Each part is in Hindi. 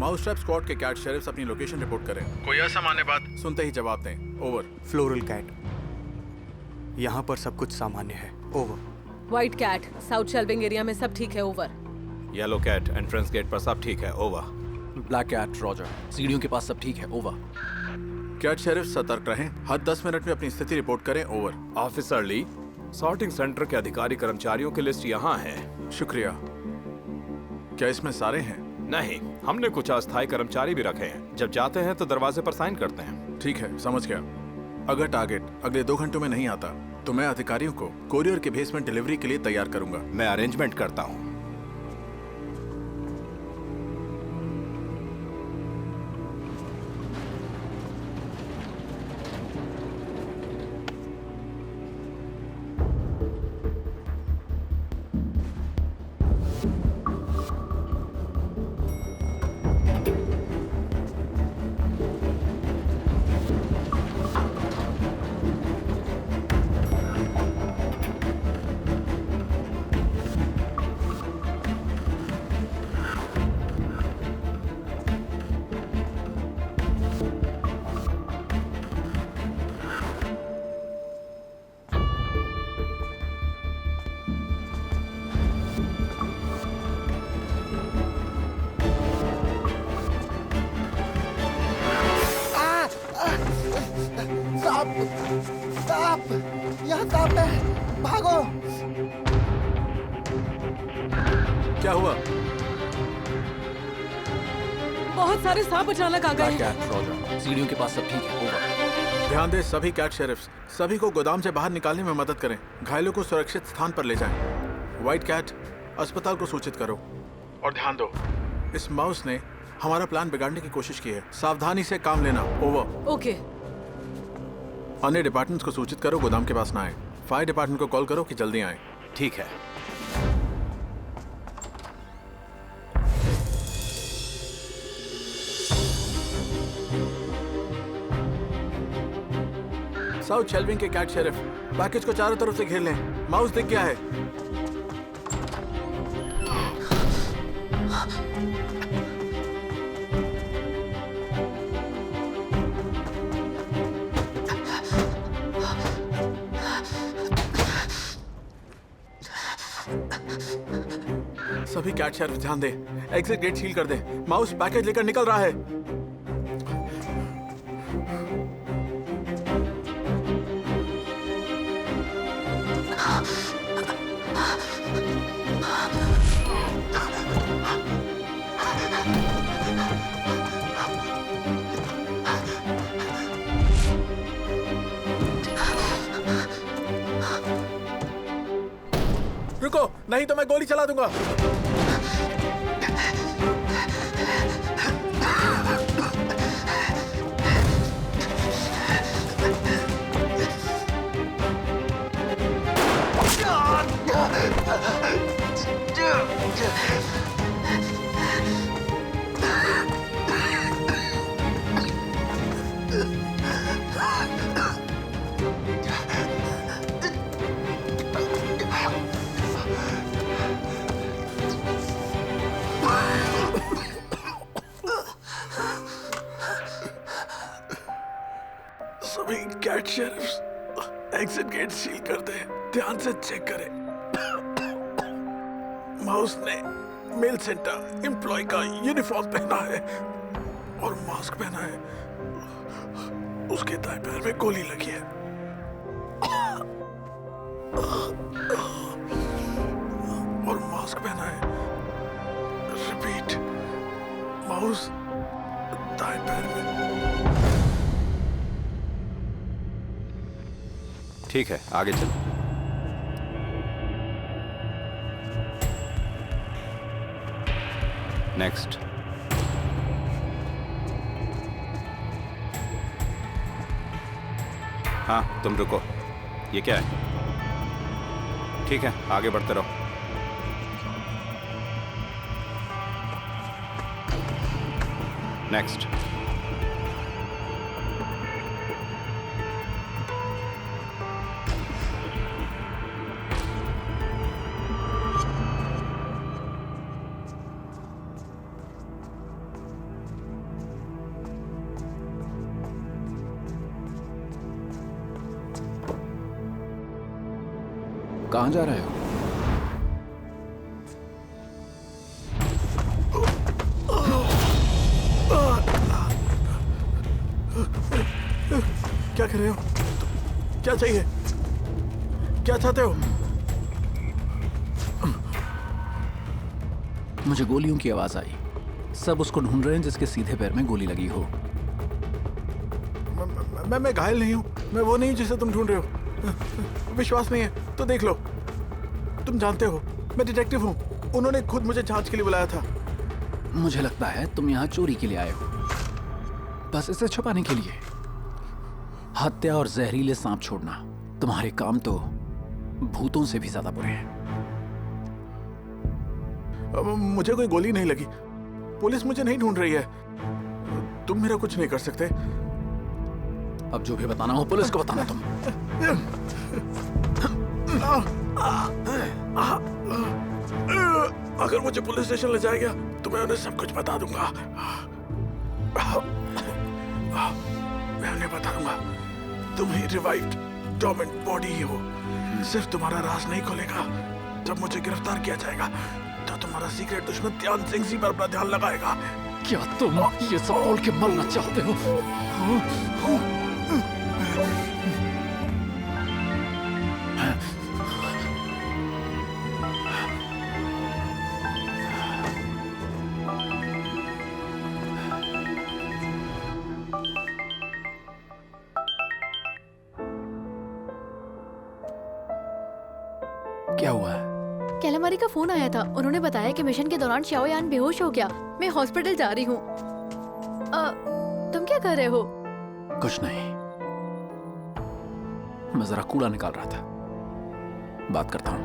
माउस ट्रैप स्क्वाड के कैट शेरिफ्स अपनी लोकेशन रिपोर्ट करें। कोई असामान्य बात सुनते ही जवाब दें। ओवर। फ्लोरल कैट, यहाँ पर सब कुछ सामान्य है। Over. White cat, south shelving area में सब ठीक है। Over. Yellow cat, entrance gate पर सब ठीक है। ओवर। ब्लैक कैट, रॉजर, सीढ़ियों के पास सब ठीक है। ओवर। कैट शेरिफ सतर्क रहें। हर 10 मिनट में अपनी स्थिति रिपोर्ट करें। ओवर। ऑफिसर ली, सॉर्टिंग सेंटर के अधिकारी कर्मचारियों की लिस्ट यहाँ है। शुक्रिया। क्या इसमें सारे हैं? नहीं, हमने कुछ अस्थायी कर्मचारी भी रखे हैं। जब जाते हैं तो दरवाजे पर साइन करते हैं। ठीक है, समझ गया। अगर टारगेट अगले 2 घंटों में नहीं आता तो मैं अधिकारियों को कोरियर के भेस में डिलीवरी के लिए तैयार करूंगा। मैं अरेंजमेंट करता हूँ। यहाँ सांप है, भागो। क्या हुआ? बहुत सारे सांप अचानक आ ब्लैक गए। कैट, रॉजर, सीढ़ियों के पास सब ठीक है। ओवर। ध्यान दें सभी कैट शेरिफ्स, सभी को गोदाम से बाहर निकालने में मदद करें। घायलों को सुरक्षित स्थान पर ले जाएं। व्हाइट कैट, अस्पताल को सूचित करो। और ध्यान दो, इस माउस ने हमारा प्लान बिगाड़ने की कोशिश की है। सावधानी से काम लेना। ओवर। ओके। अन्य डिपार्टमेंट्स को सूचित करो गोदाम के पास ना आए। फायर डिपार्टमेंट को कॉल करो कि जल्दी आए। ठीक है। साउथ शेल्विंग के कैट शेरिफ, पैकेज को चारों तरफ से घेर लें। माउस दिख गया है। सभी कैट शेरिफ ध्यान दें, एग्जिट गेट सील कर दें। माउस पैकेज लेकर निकल रहा है। रुको, नहीं तो मैं गोली चला दूंगा। सभी कैट शेरिफ्स, एग्जिट गेट सील कर दे। ध्यान से चेक करें। माउस ने मेल सेंटर एम्प्लॉय का यूनिफॉर्म पहना है और मास्क पहना है। उसके दाएं पैर में गोली लगी है। और मास्क पहना है। रिपीट, माउस दाएं पैर में। ठीक है, आगे चलो। नेक्स्ट। हाँ, तुम रुको। ये क्या है? ठीक है, आगे बढ़ते रहो। नेक्स्ट। कहाँ जा रहे हो? क्या कर रहे हो? क्या चाहिए? क्या चाहते हो? मुझे गोलियों की आवाज आई। सब उसको ढूंढ रहे हैं जिसके सीधे पैर में गोली लगी हो। मैं घायल नहीं हूँ। मैं वो नहीं हूँ जिसे तुम ढूंढ रहे हो। विश्वास नहीं है तो देख लो। तुम जानते हो मैं डिटेक्टिव हूँ। उन्होंने खुद मुझे जांच के लिए बुलाया था। मुझे लगता है तुम यहाँ चोरी के लिए आए हो, बस इसे छुपाने के लिए। हत्या और जहरीले सांप छोड़ना तुम्हारे काम तो भूतों से भी ज्यादा बुरे हैं। मुझे कोई गोली नहीं लगी। पुलिस मुझे नहीं ढूंढ रही है। तुम मेरा कुछ नहीं कर सकते। अब जो भी बताना हो पुलिस को बताना। तुम अगर मुझे पुलिस स्टेशन ले जाएगा तो मैं उन्हें सब कुछ बता दूंगा। मैं उन्हें बता दूंगा तुम ही रिवाइव्ड डोमेंट बॉडी ही हो। सिर्फ तुम्हारा राज नहीं खुलेगा। जब मुझे गिरफ्तार किया जाएगा तो तुम्हारा सीक्रेट दुश्मन ध्यान सिंह जी पर अपना ध्यान लगाएगा। क्या तुम ये सब बोल के मरना चाहते हो? क्या हुआ है? कैलामारी का फोन आया था। उन्होंने बताया कि मिशन के दौरान शाओयान बेहोश हो गया। मैं हॉस्पिटल जा रही हूँ। तुम क्या कर रहे हो? कुछ नहीं, मैं जरा कूड़ा निकाल रहा था। बात करता हूँ।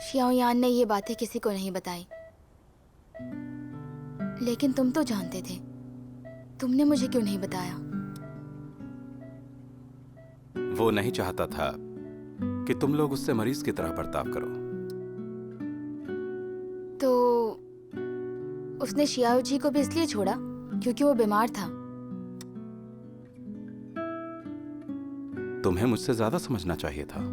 शाओयान ने ये बातें किसी को नहीं बताई, लेकिन तुम तो जानते थे। तुमने मुझे क्यों नहीं बताया? वो नहीं चाहता था कि तुम लोग उससे मरीज की तरह बर्ताव करो। तो उसने शियाओ जी को भी इसलिए छोड़ा क्योंकि वो बीमार था। तुम्हें मुझसे ज्यादा समझना चाहिए था।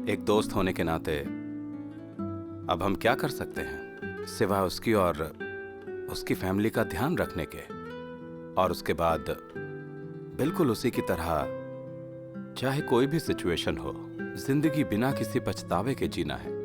एक दोस्त होने के नाते अब हम क्या कर सकते हैं सिवाय उसकी और उसकी फैमिली का ध्यान रखने के, और उसके बाद बिल्कुल उसी की तरह चाहे कोई भी सिचुएशन हो, जिंदगी बिना किसी पछतावे के जीना है।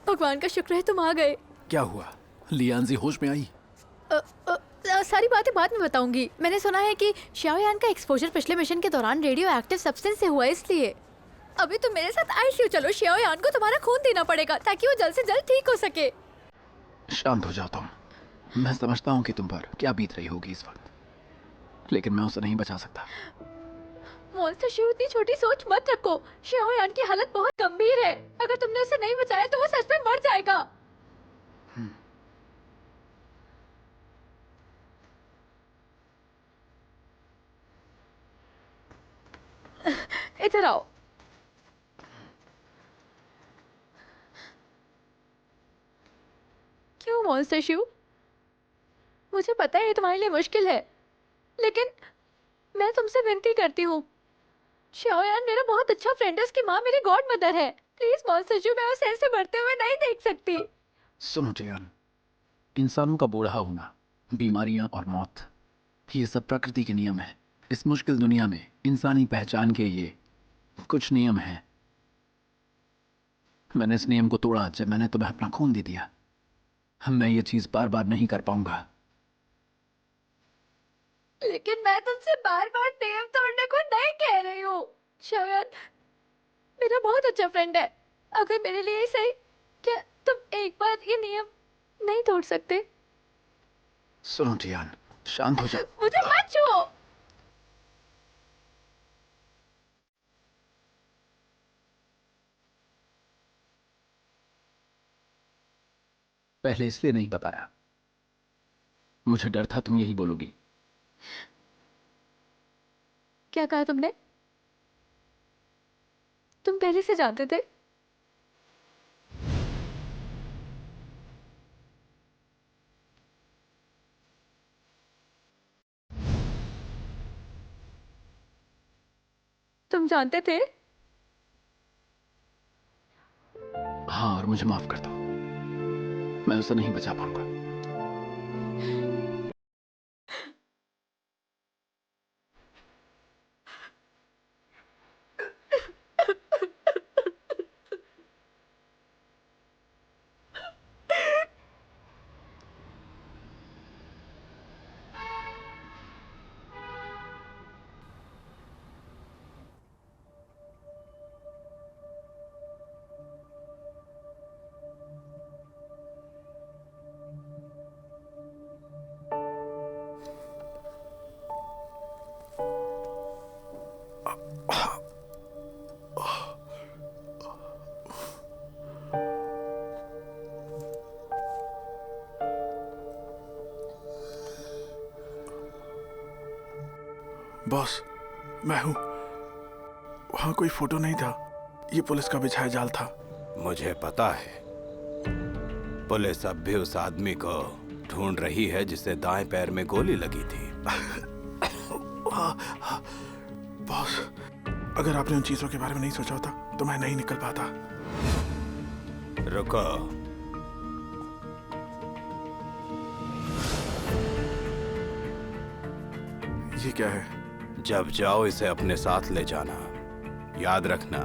भगवान का शुक्र है तुम आ गए। क्या हुआ? लियांजी होश में आई? सारी बातें बाद में बताऊंगी। मैंने सुना है कि शाओयान का एक्सपोजर पिछले मिशन के दौरान रेडियो एक्टिव सब्सटेंस से हुआ, इसलिए अभी तुम मेरे साथ आईसीयू चलो। शाओयान को तुम्हारा खून देना पड़ेगा ताकि वो जल्द से जल्द ठीक हो सके। शांत हो जाओ तुम। मैं समझता हूँ कि तुम पर क्या बीत रही होगी इस वक्त, लेकिन मैं उसे नहीं बचा सकता। मॉन्स्टर शिव, इतनी छोटी सोच मत रखो। शाओयान की हालत बहुत गंभीर है। अगर तुमने उसे नहीं बचाया तो वो सच में मर जाएगा। इधर आओ। क्यों मॉन्स्टर शिव? मुझे पता है ये तुम्हारे लिए मुश्किल है, लेकिन मैं तुमसे विनती करती हूँ। शाओयान मेरा बहुत अच्छा फ्रेंड है। उसकी माँ मेरी गॉड मदर है। प्लीज मॉन्स्टर शिव, मैं उसे ऐसे मरते हुए नहीं देख सकती। सुनो टियान, इंसानों का बूढ़ा होना, बीमारियां और मौत, ये सब प्रकृति के नियम है। इस मुश्किल दुनिया में इंसानी पहचान के ये कुछ नियम हैं। मैंने इस नियम को तोड़ा जब मैंने तुम्हें अपना खून दे दिया। मैं ये चीज बार बार नहीं कर पाऊंगा। लेकिन मैं तुमसे बार बार नियम तोड़ने को नहीं कह रही हूँ। शायद मेरा बहुत अच्छा फ्रेंड है, अगर मेरे लिए सही, क्या तुम एक बार ये नियम नहीं तोड़ सकते? सुनो टियान, शांत हो जाओ। मुझे मत छुओ। पहले इसलिए नहीं बताया, मुझे डर था तुम यही बोलोगी। क्या कहा तुमने? तुम पहले से जानते थे? तुम जानते थे? हाँ, और मुझे माफ कर दो, मैं उसे नहीं बचा पाऊंगा। बॉस, मैं हूं। वहां कोई फोटो नहीं था, ये पुलिस का बिछाया जाल था। मुझे पता है, पुलिस अब भी उस आदमी को ढूंढ रही है जिसे दाएं पैर में गोली लगी थी। बॉस, अगर आपने उन चीजों के बारे में नहीं सोचा होता तो मैं नहीं निकल पाता। रुको, ये क्या है? जब जाओ इसे अपने साथ ले जाना। याद रखना,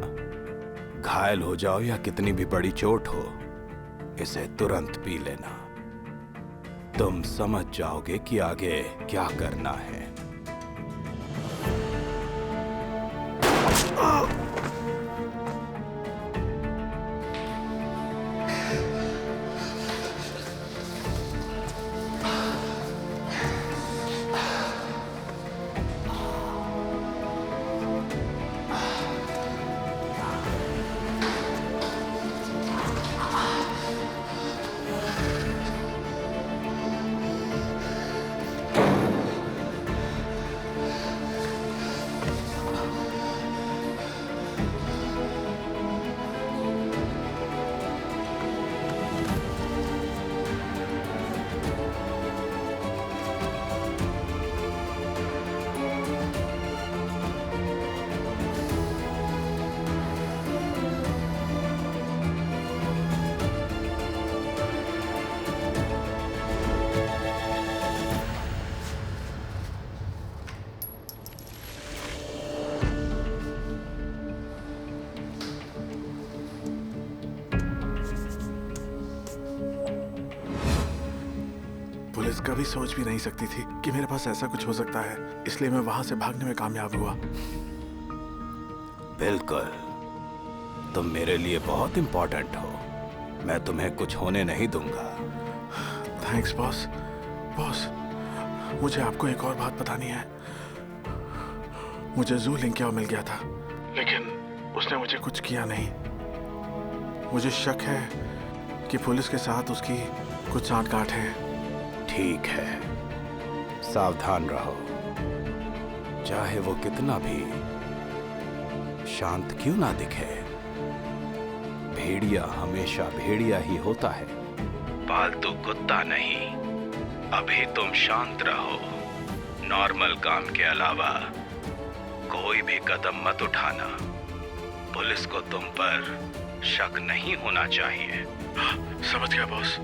घायल हो जाओ या कितनी भी बड़ी चोट हो, इसे तुरंत पी लेना। तुम समझ जाओगे कि आगे क्या करना है। पुलिस कभी सोच भी नहीं सकती थी कि मेरे पास ऐसा कुछ हो सकता है, इसलिए मैं वहां से भागने में कामयाब हुआ। बिल्कुल, तुम मेरे लिए बहुत इंपॉर्टेंट हो। मैं तुम्हें कुछ होने नहीं दूंगा। Thanks boss. बॉस, मुझे आपको एक और बात बतानी है। मुझे जू लिंक्याओ मिल गया था, लेकिन उसने मुझे कुछ किया नहीं। मुझे शक है कि पुलिस के साथ उसकी कुछ सांठ-गांठ है। ठीक है, सावधान रहो। चाहे वो कितना भी शांत क्यों ना दिखे, भेड़िया हमेशा भेड़िया ही होता है, पालतू कुत्ता नहीं। अभी तुम शांत रहो। नॉर्मल काम के अलावा कोई भी कदम मत उठाना। पुलिस को तुम पर शक नहीं होना चाहिए। समझ गया बॉस।